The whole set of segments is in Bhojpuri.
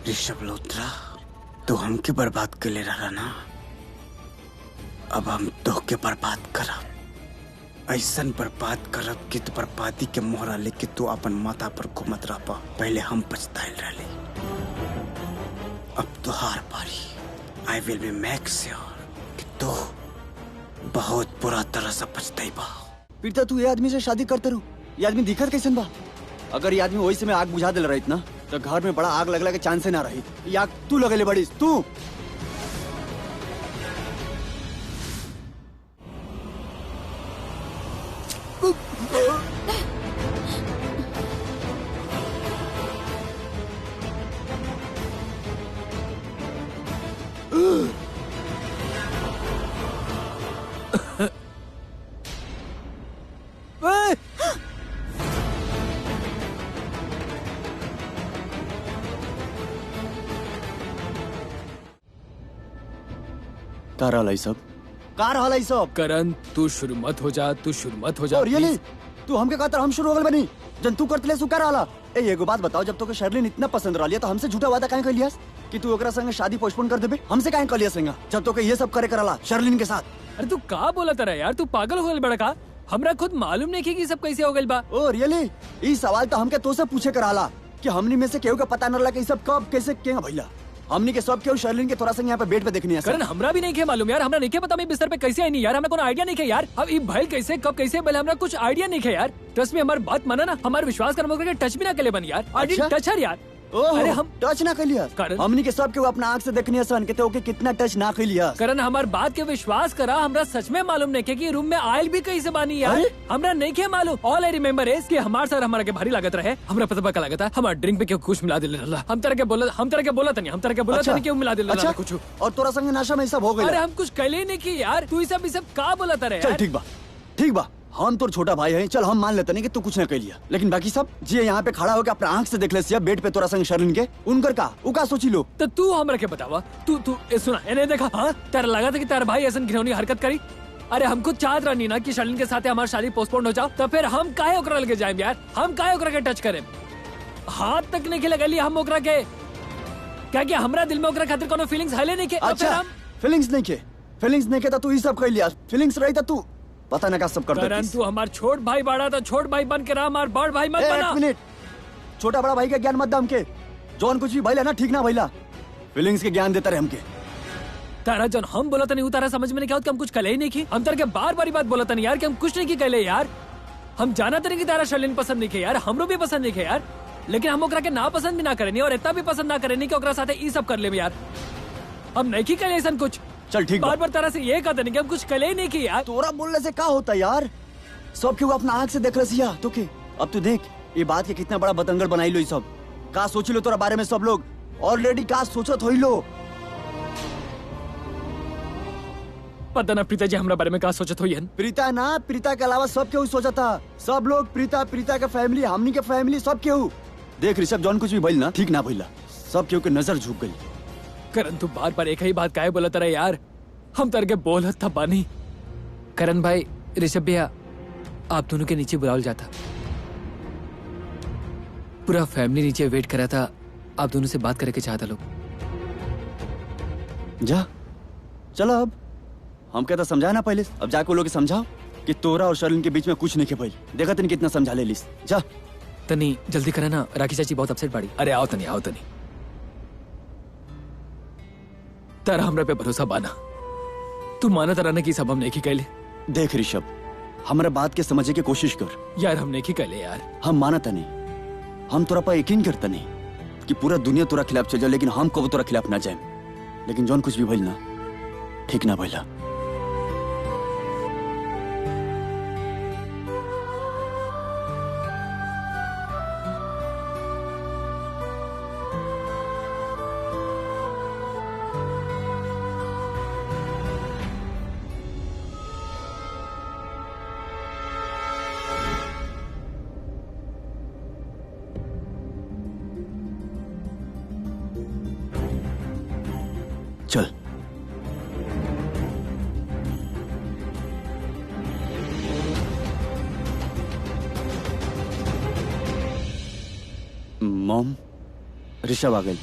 ऋषभ लोत्रा, तू हमके बर्बाद के ले रहा ना, अब हम तोहके बर्बाद करब। ऐसन बर्बाद करब कि तू बर्बादी के मोहरा लेके तू अपन माथा पर घूमत रह पा। पहले हम पछताइल रहे, अब तुहार बारी। I will be make sure कि तू बहुत बुरा तरह से पछताइबा। प्रीता, तू ये आदमी से शादी करते रहो। ये आदमी दिखत कैसन बा? अगर ये आदमी वही समय आग बुझा दिल रही ना, तो घर में बड़ा आग लगला के चांस ना रही। ये आग तू लगेले बड़ी तू। कार हाल सब, कार हाल सब। करण, तू शुरू मत हो जा, तू शुरू मत हो जा। रियली तू हमके कहता हम शुरू हो गए बनी जंतु करतले सुकार हाला। ए एगो बात बताओ, जब तो के शर्लिन इतना पसंद रह लिया तो हमसे झूठा वादा काहे कलियास कि तू ओकरा संग शादी पोस्टपोन कर देबे? हमसे काहे कलियास संग जब तो के ये सब करे करला शर्लिन के साथ? अरे तू का बोला तरह यार, तू पागल हो गइल बड़ा का? हमरा खुद मालूम नहीं कि सब कैसे हो गइल बा। Oh really? ई सवाल तो हमके तो से पूछे कराला कि हमनी में से केहू का पता न रहा कि सब कब कैसे क्या भइला। हमनी के सब केहू शर्लिन के थोड़ा संग यहाँ पे बेड पे देखनी है। करण, हमरा भी नहीं के मालूम यार, हमरा नहीं के पता मैं बिस्तर पे कैसे आई नहीं यार, हमरा कोनो आइडिया नहीं के यार। अब ई भइल कैसे, कब कैसे भइल, हमरा कुछ आइडिया नहीं के यार। ट्रस्ट में हमारी बात माना ना, हमारा विश्वास कर, मगर टच भी ना के ले बन यार। आई डिडंट टच हर यार। अरे हम टच ना कलिया करण, हमनी के सब केहू अपना आंख से देखनी है सन के ओके कितना टच ना कलिया। करण, हमार बात के विश्वास करा, हमरा सच में मालूम नहीं के कि रूम में आयल भी कैसे बानी यार। हमरा नहीं के मालूम। ऑल आई रिमेम्बर इज कि हमार सर हमारा के भारी लागत रहे। हमरा पता पका लागत है हमार ड्रिंक पे क्यों कुछ मिला दिले रहा। हम तरह के बोला तनी, हम तरह के बोला तनी क्यों मिला दिले रहा कुछ। और तोरा संग नशा में सब हो गया। अरे हम कुछ कहले नहीं की यार, तू सब का बोला तरह। चल ठीक बा, हम तो छोटा भाई है, चल हम मान लेते नहीं कि तू कुछ न कह लिया, लेकिन बाकी सब जी यहाँ पे खड़ा होकर अपना आंख से देख ले बेड पे तोरा संग शर्लिन के उनकर का उका सोची लो। तो तू हमरा के बतावा, तू सुना इन्हें देखा। हाँ, तेरा लगा था कि तेरा भाई ऐसा घिनौनी हरकत करी। अरे हमको चाहत रही ना कि शर्लिन के साथ हमारी शादी पोस्टपोन हो जाओ, तो फिर हम काहे ओकरा लगे जाए यार? हम काहे ओकरा के टच करे? हाथ तक नहीं लगा लिया हम ओकरा के। क्या क्या हमरा दिल में ओकरा खातिर कोनो फीलिंग्स हले नहीं के? अच्छा, फीलिंग्स नहीं के तो तू ये सब कह लिया। फीलिंग्स रही था तू पता न का सब कर देती। तू हमार छोट भाई बाड़ा तो छोट भाई बन के रहा, हमार बड़ भाई मत बना। एक मिनट, छोटा बड़ा भाई का ज्ञान मत दम के। जौन कुछ भी भइला ना ठीक ना भइला, फीलिंग्स के ज्ञान देता रहे हमके। तारा जन हम बोला नहीं उतारा समझ में नहीं क्या हम कुछ कले ही नहीं की। हम तार के बार बारी बात बोला नहीं यार कि हम कुछ नहीं की कहले यार। हम जाना तरी की तारा शर्लिन पसंद नहीं के यार, हमरो भी पसंद नहीं के यार, लेकिन हम ओकरा के ना पसंद भी ना करे और इतना भी पसंद ना करे कि ओकरा साथे ई सब कर ले यार। हम नहीं की कहले ऐसा कुछ। चल ठीक, बार बार तरह से ये कहते नहीं कि हम कुछ कले ही नहीं की यार। तोरा बोलने से क्या होता यार? सब क्यों अपना आंख से देख रसिया तो के। अब तू देख ये बात के कितना बड़ा बतंगड़ बनाई लो। सब का सोच लो तोरा बारे में, सब लोग ऑलरेडी का सोचत हो लो। पता ना प्रीता जी हमारे बारे में का सोचत होई। प्रीता ना, प्रीता के अलावा सब क्यों सोचा था। सब लोग प्रीता के फैमिली, हमनी के फैमिली, सब क्यों। देख ऋषभ, जौन कुछ भी भइल ना ठीक ना भइला, सब क्यों के नजर झुक गई। करण, तू बार बार एक ही बात काहे बोला तरह यार? हम तर के बोलत था बानी। करण भाई, ऋषभ भैया, आप दोनों के नीचे बुलावल जाता। पूरा फैमिली नीचे वेट करा था, आप दोनों से बात करके चाहता लोग। जा चलो, अब हम कहता समझा ना पहले, अब जाके लोग समझाओ कि तोरा और शर्लिन के बीच में कुछ नहीं के भाई। देखा तनी कितना समझा ले लिस। जा तनी जल्दी करा ना, राखी चाची बहुत अपसेट बाड़ी। अरे आओ तनी, आओ तनी। तारा हमरा पे भरोसा बाना, तू माना तारा ने की सब हम नहीं की कहले। देख ऋषभ, हमारा बात के समझे की कोशिश कर यार। हम नहीं की कहले यार। हम माना तनी, हम तोरा पर यकीन करता नहीं कि पूरा दुनिया तोरा खिलाफ चल जाए, लेकिन हम कब तोरा खिलाफ ना जाए। लेकिन जौन कुछ भी भइल ना ठीक ना भइला। चल मॉम, ऋषभ आ गई।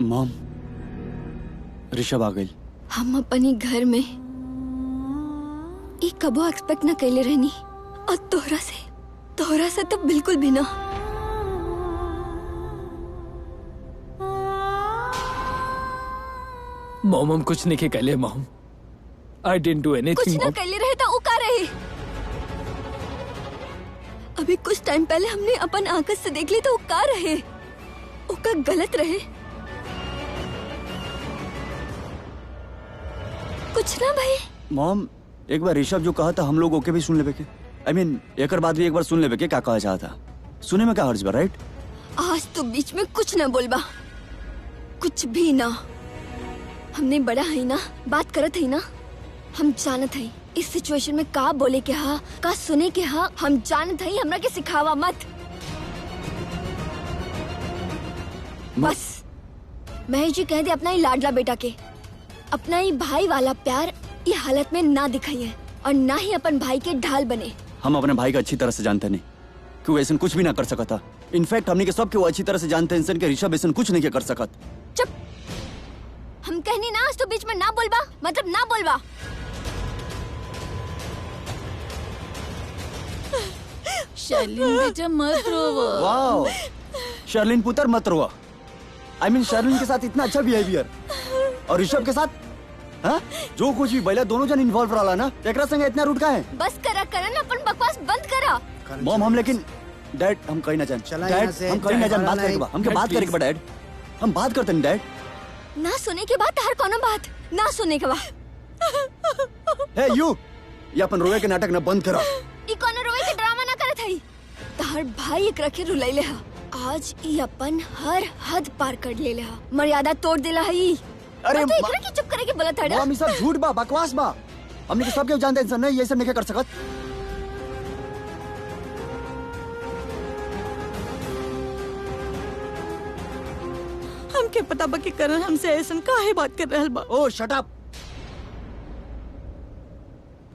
मॉम, ऋषभ आ गई। हम अपनी घर में एक कबो एक्सपेक्ट न कैले रहनी, और तोहरा से तो बिल्कुल भी ना। मॉम हम कुछ नहीं के कहले मॉम। आई डिडंट डू कुछ एनीथिंग न कैले रहे तो उका रहे। अभी कुछ टाइम पहले हमने अपन आंखों से देख ली तो उका रहे, उका गलत रहे। कुछ ना भाई। मॉम, एक बार ऋषभ जो कहा था हम लोग ओके भी सुन लेबे के। I mean, एक बाद भी एक बार सुन लेबे के क्या कहा चाहता। सुने में क्या हर्ज बा, राइट? आज तो बीच में कुछ न बोलबा, कुछ भी ना। हमने बड़ा है ना, बात करत है ना, हम जानत है इस सिचुएशन में का बोले के हा, का सुने के हा, हम जानत है। हमरा के सिखावा मत। बस मैं जी कह दे अपना ही लाडला बेटा के, अपना ही भाई वाला प्यार ये हालत में ना दिखाइए, और ना ही अपन भाई के ढाल बने। हम अपने भाई को अच्छी तरह से जानते नहीं कि वो ऐसा कुछ भी ना कर सका था। इनफैक्ट हमने के सब के वो अच्छी तरह से जानते हैं कि ऋषभ ऐसा कुछ नहीं कर सकत। चुप। हम कहनी ना आज तो बीच में ना बोलबा, मतलब ना बोलबा। शर्लिन बेटा मत रोवो। वाओ, शर्लिन पुत्र मत रोवा। I mean, शर्लिन के साथ इतना अच्छा बिहेवियर, और ऋषभ के साथ हाँ? जो कुछ भी बैला दोनों जन इन्वॉल्व रहा ना, एकरा संग इतना रूट का है। बस करा ना, अपन बकवास बंद करा। मॉम, हम लेकिन डैड हम कहीं ना जान। डैड हम कहीं ना जान, बात करेंगे बा। हमके बात करेंगे बा डैड, हम बात करते हैं डैड। ना सुने के बाद हर कोनो बात ना सुने के बाद। हे यू, ये अपन रोए के नाटक ना बंद करा। ई कोनो रोए के ड्रामा ना करत हई। तहर भाई एकरा के रुलैले हा, आज ई अपन हर हद पार कर लेले हा, मर्यादा तोड़ देला हई। अरे तो एकरा के चुप करे के बोलत हड़ा। मॉम, ये सब झूठ बा, बकवास बा। हमने के सब के जानते इंसान नहीं, ये सब नहीं कर सकत। हमके पता बा कि करण हमसे ऐसा काहे बात कर रहल बा। ओ शट अप।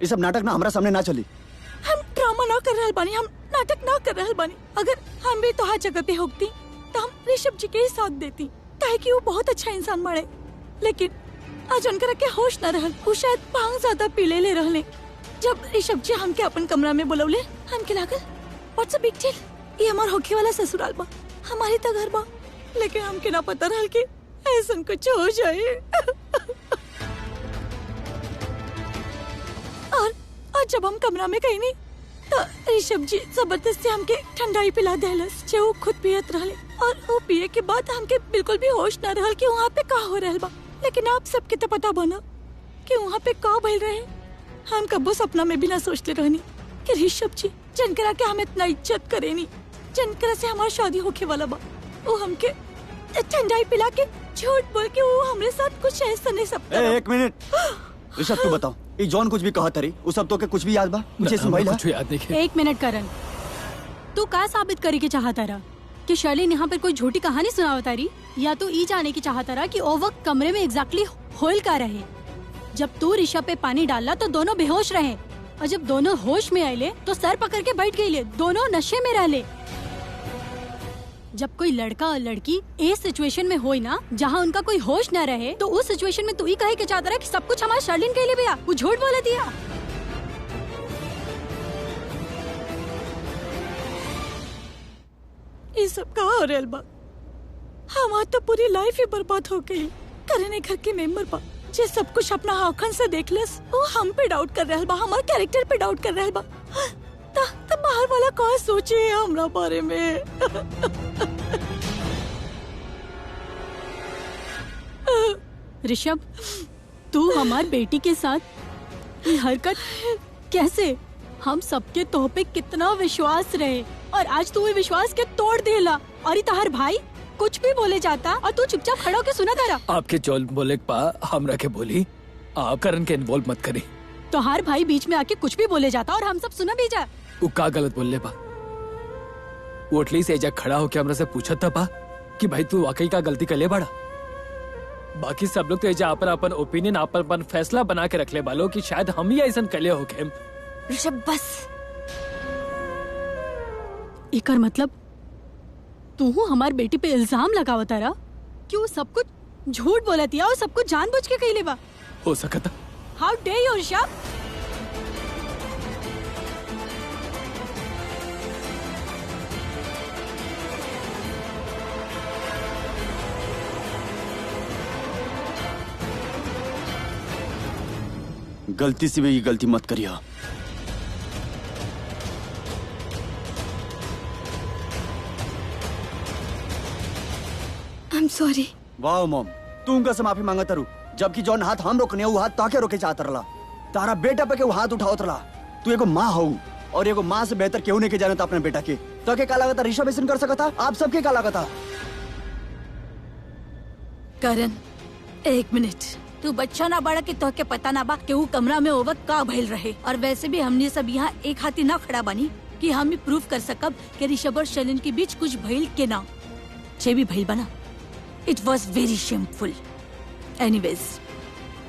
ये सब नाटक ना हमारा सामने ना चली। हम ड्रामा ना कर रहल बानी, हम नाटक ना कर रहल बानी। अगर हम भी तोहार जगह पे होती तो हम ऋषभ जी के ही साथ देती, काहे कि वो बहुत अच्छा इंसान बाड़े। लेकिन आज उनकरा के होश न रहल, वो शायद भांग ज्यादा पी ले रहले। जब ऋषभ जी हमके अपन कमरा में बुलौले, हमके लागल व्हाट्स अ बिग डील, ये हमार होखे वाला ससुराल बा, हमारी तो घर बा। लेकिन हमके ना पता रहल कि ऐसा कुछ हो जाए। और जब हम कमरा में गई नहीं तो ऋषभ जी जबरदस्ती हमके ठंडाई पिला देलस, जो वो खुद पियत रहले। और वो पिए के बाद हमके बिल्कुल भी होश न रहल कि वहाँ पे का हो रहल बा। लेकिन आप सबके तो पता बना कि वहाँ पे का भइल रहे। हम कबो सपना में भी ना सोचते रहनी कि ऋषभ जी जनकरा के हम इतना इज्जत करेनी, जनकरा से हमारी शादी होके वाला बा, वो हमके ठंडाई पिला के झूठ बोल के वो हमारे साथ कुछ ऐसा नहीं सब। एक मिनट ऋषभ, तू बताओ, ये जॉन कुछ भी कहा तरी, उस सब तो के कुछ भी याद बा? मुझे सुन कुछ याद नहीं है। एक मिनट करण, तू का साबित करे के चाहता रहा कि शर्लिन यहाँ पर कोई झूठी कहानी सुनावता रही, या तो ई जाने की चाहता रहा कि ओ वक्त कमरे में एग्जैक्टली होल का रहे। जब तू ऋषभ पे पानी डाला तो दोनों बेहोश रहे, और जब दोनों होश में आए तो सर पकड़ के बैठ गए, दोनों नशे में रहले। जब कोई लड़का और लड़की इस सिचुएशन में होई ना जहाँ उनका कोई होश न रहे, तो उस सिचुएशन में तू ही कहे के चाहता रहा कि सब कुछ हमारे शर्लिन के लिए भैया, वो झूठ बोले दिया। ये सब कहा हो रहल बा? हमार तो पूरी लाइफ ही बर्बाद हो गई। करने घर के मेंबर बा जे सब कुछ अपना आँखन से देख लेस, वो हम पे डाउट कर रहल बा, हमारे कैरेक्टर पे डाउट कर रहल बा। तो बाहर वाला कौन सोचे हमरा बारे में। ऋषभ, तू हमार बेटी के साथ ये हरकत कैसे? हम सबके तोह पे कितना विश्वास रहे, और आज तू ये विश्वास के तोड़ देला। और ये तहार भाई कुछ भी बोले जाता और तू चुपचाप खड़ा होके सुना तारा। आपके चोल बोले पा हमरा के बोली, आप करण के इन्वॉल्व मत करी। तोहार भाई बीच में आके कुछ भी बोले जाता और हम सब सुना भी जा। वो का गलत बोल ले बा? वो एटलीस्ट एजा खड़ा होके हमरा से पूछत था पा कि भाई तू वाकई का गलती कर ले बड़ा। बाकी सब लोग तो एजा अपन ओपिनियन, अपन फैसला बना के रख ले बालो कि शायद हम ही ऐसा कले हो गए। ऋषभ बस। एकर मतलब तू हमार बेटी पे इल्जाम लगावता रहा कि वो सब कुछ झूठ बोलतिया और सब कुछ जानबूझ के कइले बा। हो सकता। हाउ डे यू ऋषभ। गलती से भी ये गलती मत करिए। I am sorry. वाह मॉम, तू उनका से माफी मांगत रू, जबकि जौन हाथ हम रोकने वो हाथ ताके रोके चाहत रला। तारा बेटा पे के वो हाथ उठावत रला। तू एगो माँ हो और एगो माँ से बेहतर केहू नहीं के जानता अपने बेटा के। तो के का लागता ऋषभ ऐसा कर सकता? आप सबके का लागता? करण, एक मिनट। तू बच्चा ना बड़ा कि तोहके पता ना बा कि वो कमरा में ओवर का भइल रहे। और वैसे भी हमने सब यहाँ एक हाथी ना खड़ा बनी कि हम प्रूव कर सकब कि ऋषभ और शैलिन के बीच कुछ भइल के ना। जे भी भइल बना, it was very shameful. Anyways,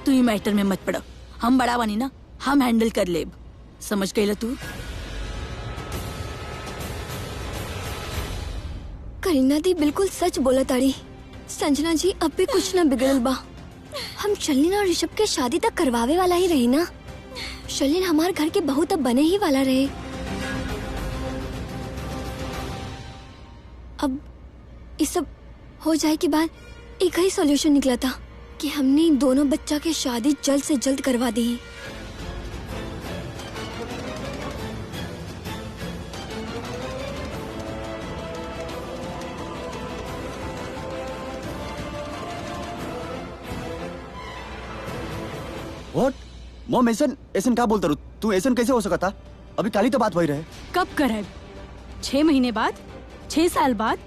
तू ही मैटर में मत पड़ा। हम बड़ा बनी ना, हम हैंडल कर लेब। समझ गई तू? करीना दी बिल्कुल सच बोला ताड़ी। संजना जी अब भी कुछ ना बिगड़ल बा। हम शर्लिन और ऋषभ के शादी तक करवावे वाला ही रही ना। शर्लिन हमारे घर के बहू तब बने ही वाला रहे। अब इस सब हो जाए के बाद एक ही सॉल्यूशन निकला था कि हमने इन दोनों बच्चा की शादी जल्द से जल्द करवा दी। What? मॉम ऐसन ऐसन का बोलता रू? तू ऐसन कैसे हो सकता? अभी काली तो बात वही रहे। कब कराए? 6 महीने बाद, 6 साल बाद,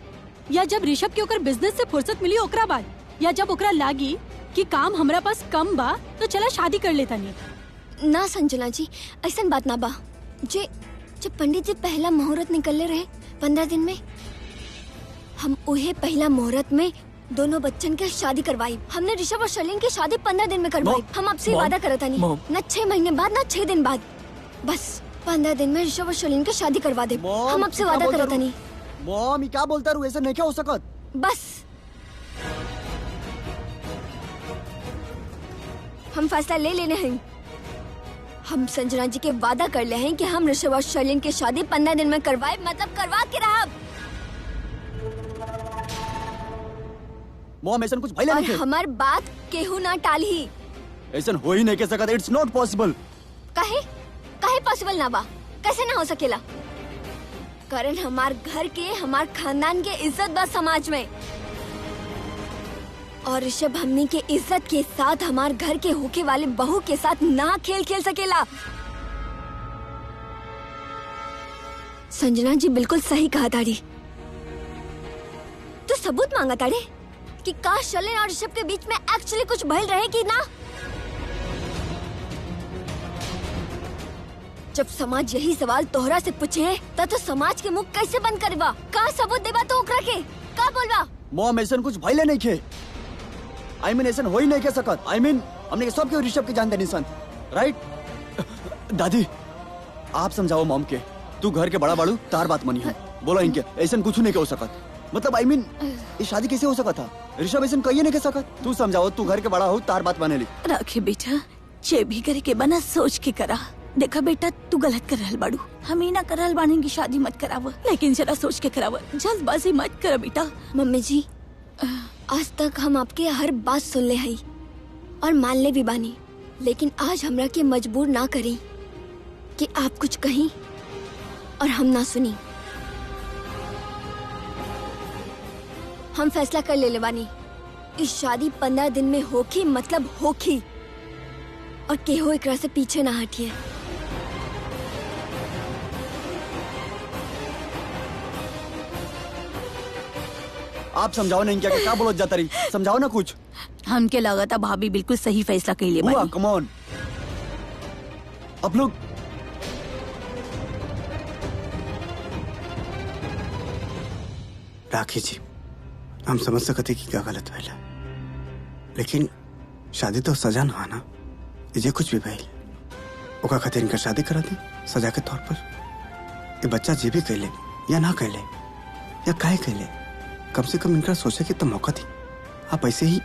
या जब ऋषभ के ओकर बिजनेस से फुर्सत मिली ओकरा बाद, या जब ओकरा लागी कि काम हमरा पास कम बा तो चला शादी कर लेता नहीं। ना संजना जी, ऐसा बात ना बा। जब पंडित जी पहला मुहूर्त निकलने रहे 15 दिन में, हम उहे पहला मुहूर्त में दोनों बच्चन के शादी करवाई। हमने ऋषभ और शर्लिन की शादी 15 दिन में करवाई। हम आपसे वादा करता नहीं, न 6 महीने बाद न 6 दिन बाद, बस 15 दिन में ऋषभ और शर्लिन की शादी करवा दे। हम आपसे वादा करता नहीं। मॉम, क्या बोलता रू? ऐसा नहीं क्या हो सकत? बस हम फैसला ले लेने हैं। हम संजना जी के वादा कर ले हैं कि हम ऋषभ और शर्लिन की शादी 15 दिन में करवाए, मतलब करवा के रहा। मॉम, ऐसा कुछ भइले और नहीं। हमार बात केहू ना टाली। ऐसा हो ही नहीं के सकत। It's not possible. काहे पॉसिबल ना बा? कैसे ना हो सकेला? कारण हमार घर के, हमार खानदान के इज्जत बा समाज में। और ऋषभ हमनी के इज्जत के साथ हमार घर के होके वाले बहू के साथ ना खेल सकेला। संजना जी बिल्कुल सही कहा ताड़ी। तो सबूत मांगा ताड़े कि का शर्लिन और ऋषभ के बीच में एक्चुअली कुछ भइल रहे कि ना। जब समाज यही सवाल तोहरा से पूछे तो समाज के मुख कैसे बंद करवा? का सबूत देबा तो ओकरा के का बोलवा? मॉम, ऐसा कुछ भइले नहीं खे। आई मीन ऐसा हो ही नहीं के सकत। आई मीन हमने सब के ऋषभ के जानते नहीं सन, राइट? दादी, आप समझाओ मॉम के। तू घर के बड़ा बाड़ू, तार बात मनी है। बोलो इनके ऐसा कुछ नहीं के हो सकत। मतलब आई मीन ये शादी कैसे हो सकता? ऋषभ ऐसा कहिए नहीं के सकत। तू समझाओ, तू घर के बड़ा हो, तार बात माने ली। राखे बेटा, जे भी करे के बना सोच के करा। देखा बेटा, तू गलत कर रहल बाड़ू। हम ही ना कर रहल बानी की शादी मत कराव, लेकिन जरा सोच के कराव। जल्दबाजी मत कर बेटा। मम्मी जी, आज तक हम आपके हर बात सुन ले हई और मान ले भी बानी, लेकिन आज हमरा के मजबूर ना करी कि आप कुछ कहीं और हम ना सुनी। हम फैसला कर ले बानी, इस शादी 15 दिन में होखी मतलब होखी, और केहो एकरा से पीछे ना हटिए। आप समझाओ नहीं क्या बोलो जाता रही? समझाओ ना कुछ। हमके लगा था भाभी बिल्कुल सही फैसला कर लिए बानी। कम ऑन, आप लोग राखी जी, हम समझ सकते कि क्या गलत भइला, लेकिन शादी तो सजा ना ना। ये कुछ भी भइल ओका खातिर इनका शादी करा दी सजा के तौर पर। ये बच्चा जी भी कहले या ना कहले या काहे कहले, कम से कम इनका सोचे कि तो मौका थी। आप ऐसे ही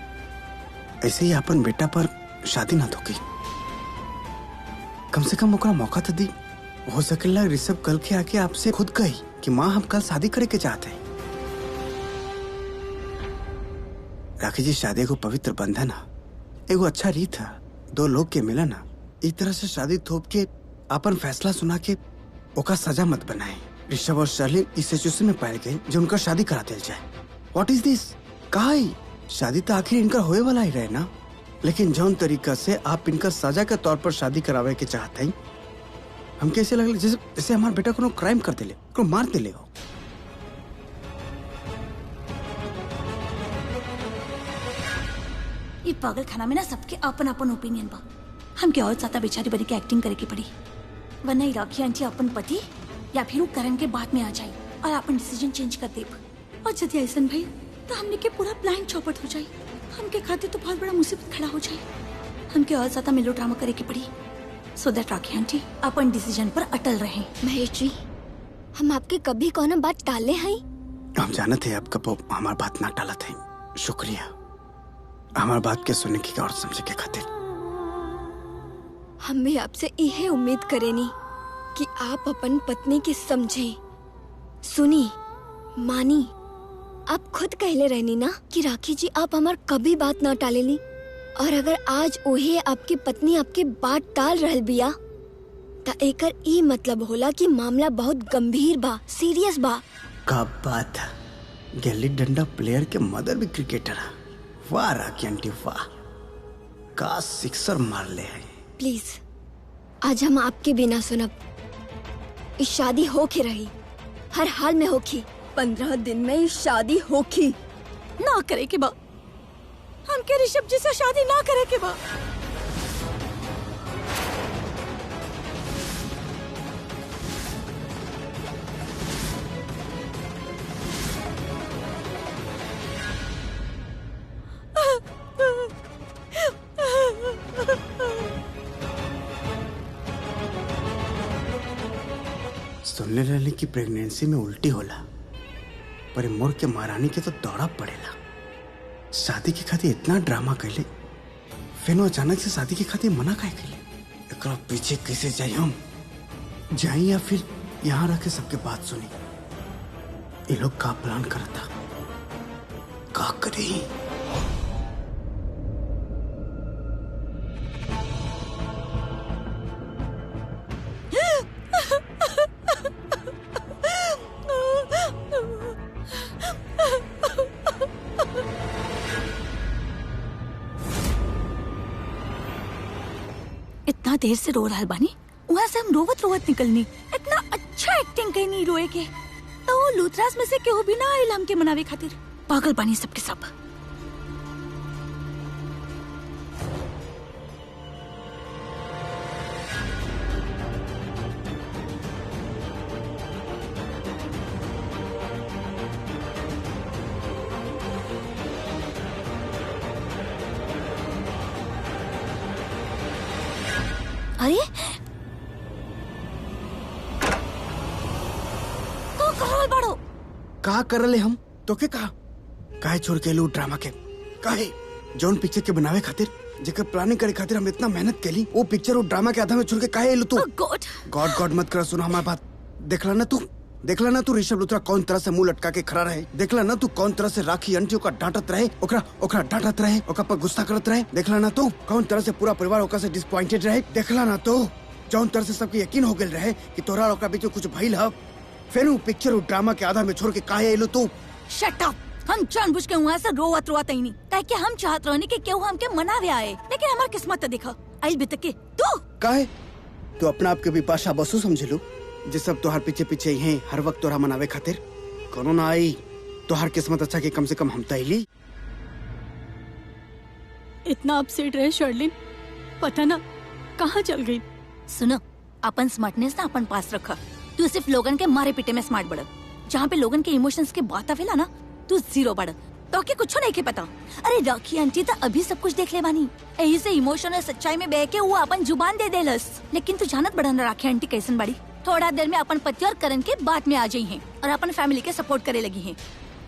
ऐसे ही अपन बेटा पर शादी ना धोकी। कम से कम ओकरा मौका तो दी। हो सकेला ऋषभ कल के आके आपसे खुद कही कि माँ हम कल शादी करे के चाहते हैं। राखी जी, शादी को पवित्र बंधन है, एगो अच्छा रीत है, दो लोग के मिलन है। इस तरह से शादी थोप के अपन फैसला सुना के ओका सजा मत बनाए। ऋषभ और शर्लिन इस सिचुएशन में पाए गए जो उनका शादी करा दिया जाए। व्हाट इज दिस? कहा शादी तो आखिर इनका होए वाला ही रहे ना, लेकिन जौन तरीका से आप इनका सजा के तौर पर शादी करावे के चाहते हैं, हम कैसे लगे जैसे हमारे बेटा को क्राइम कर दिले, को मार दिले हो। ये पागल खाना में ना सबके अपन अपन ओपिनियन बा। हम क्या और ज्यादा बेचारी बनी के एक्टिंग करे की पड़ी, वरना ही राखी आंटी अपन पति या फिर वो करण के बाद में आ जाए और अपन डिसीजन चेंज कर दे। और यदि ऐसा भाई तो हमने के पूरा प्लान चौपट हो जाए, हमके खातिर तो बहुत बड़ा मुसीबत खड़ा हो जाए। हमके और ज्यादा मेलो ड्रामा करे की पड़ी, सो दैट राखी आंटी अपन डिसीजन पर अटल रहे। महेश जी, हम आपके कभी कौन बात टाले हैं? हम जानते हैं आप कब हमारी बात ना टाला थे। शुक्रिया हमारी बात के सुनने की और समझे के खातिर। हम भी आपसे यह उम्मीद करेनी कि आप अपन पत्नी की समझे, सुनी, मानी। आप खुद कहले रहनी ना कि राखी जी आप हमार कभी बात ना टालेनी, और अगर आज ओहे आपकी पत्नी आपकी बात टाल रहल बिया ता एकर ई मतलब होला कि मामला बहुत गंभीर बा, सीरियस बा। का बात है, गिल्ली डंडा प्लेयर के मदर भी क्रिकेटर है। वाह राखी आंटी वाह, का सिक्सर मार ले है। प्लीज आज हम आपके बिना सुनब। इस शादी होके रही, हर हाल में होखी। 15 दिन में इस शादी होखी। ना करे के बा, हमके ऋषभ जी से शादी ना करे के बा। सुनने रहने की प्रेगनेंसी में उल्टी होला, पर मोर के महारानी के तो दौड़ा पड़ेला। शादी के खातिर इतना ड्रामा कैले, फिर अचानक से शादी के खातिर मना काहे कैले? एकरा पीछे कैसे जाए हम? जाए या फिर यहाँ रह के सबके बात सुनी? ये लोग का प्लान करता, का करी? इतना देर से रो रहा बानी, वहाँ से हम रोवत रोवत निकलनी। इतना अच्छा एक्टिंग कहीं नहीं रोए के, तो लूथरास में से केहू भी ना आइल हमके मनावे खातिर। पागल बानी सबके सब। अरे तो करल बड़ो का करले हम तो के कहा काहे छोड़ के लू ड्रामा के? काहे जौन पिक्चर के बनावे खातिर, जेकर प्लानिंग करे खातिर हम इतना मेहनत केली, वो पिक्चर और ड्रामा के आधा में छोड़ के काहे लू तू? गॉड गॉड गॉड मत कर, सुना हमारी बात। देखला ना तू ऋषभ लूथरा कौन तरह से मुंह लटका के खड़ा रहे। देखला ना तू कौन तरह से राखी आंटी का डांटत रहे, ओकरा डांटत रहे, ओकरा पर गुस्सा करत रहे। देखला ना तू कौन तरह से पूरा परिवार ओकरा से डिसपॉइंटेड रहे। देखला ना तू जौन तरह से सबके यकीन हो गेल रहे कि तोरा और ओकरा बीच में कुछ भइल ह। फिर वो पिक्चर और ड्रामा के आधा में छोड़ के काहे आइलो तू? Shut up. हम जानबूझ के वहाँ से रोवत रोवत ही नहीं, काहे कि हम चाहत रहनी कि केहू हमके मनावे आए, लेकिन हमार किस्मत तो देखा आइल भी तक के तू काहे तू अपना आप के भी पाशा बसु समझ लो, जिस सब तोहार पीछे पीछे ही हैं हर वक्त तोरा मनावे खातिर। कोनो ना आई तोहार किस्मत अच्छा कि कम से कम हम तैली। इतना अपसेट रहे शर्लिन, पता ना कहाँ चल गई। सुनो, अपन स्मार्टनेस ना अपन पास रखा। तू सिर्फ लोगन के मारे पीटे में स्मार्ट बढ़, जहाँ पे लोगन के इमोशंस के बात आवेला ना तू जीरो बढ़। तो के कुछ नहीं के पता। अरे राखी आंटी तो अभी सब कुछ देख ले बानी, यही से इमोशन और सच्चाई में बह के वो अपन जुबान दे देलस। लेकिन तू जानत बड़ा ना राखी आंटी कैसन बड़ी, थोड़ा देर में अपन पति और करण के बात में आ जाई हैं और अपन फैमिली के सपोर्ट करे लगी हैं।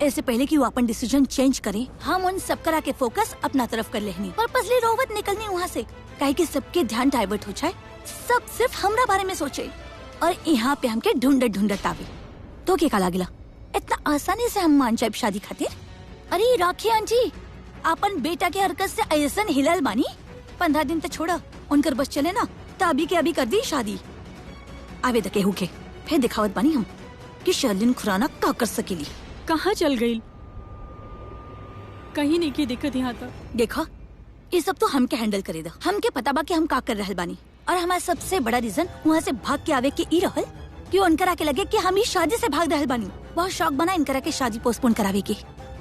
ऐसे पहले कि वो अपन डिसीजन चेंज करे, हम उन सब करा के फोकस अपना तरफ कर लेनी और पसली रोवत निकलनी वहाँ से, काहे कि सबके ध्यान डाइवर्ट हो जाए, सब सिर्फ हमरा बारे में सोचे और यहाँ पे हमके ढूंढत आवे। तो क्या काला गिला इतना आसानी से हम मान जाए शादी खातिर? अरे राखी आंटी, अपन बेटा के हरकत से ऐसा हिलल बानी, 15 दिन तक छोड़ा, उनकर बस चले ना तो अभी के अभी कर दी शादी। आवे तक केहू के फिर दिखावत बानी हम कि शर्लिन खुराना का कर सकेली। कहाँ चल गई? कहीं नहीं की दिक्कत यहाँ तक। देखा, ये सब तो हमके हैंडल करे दा। हमके पता बा कि हम का कर रहल बानी और हमारा सबसे बड़ा रीजन वहाँ से भाग के आवे के ई रहल कि उनकरा के लगे कि हम ही शादी से भाग रहल बानी। बहुत शौक बना इनकरा के शादी पोस्टपोन करावे के।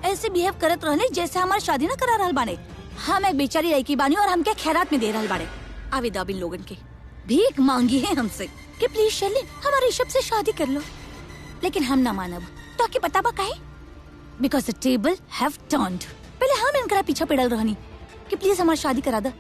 ऐसे बिहेव करत रहले जैसे हमारी शादी न करा रहल बाने। हम एक बेचारी लड़की बानी और हमके खैरात में दे रहल बाने। आवे दा बिन लोगन के भीख मांगी है हमसे कि प्लीज शर्लिन हमारे ऋषभ से शादी कर लो, लेकिन हम ना मानब। तो आके पता बा काहे? Because the table have turned. पहले हम इनकरा पीछा पड़ल रहनी कि प्लीज हमारी शादी करा दा,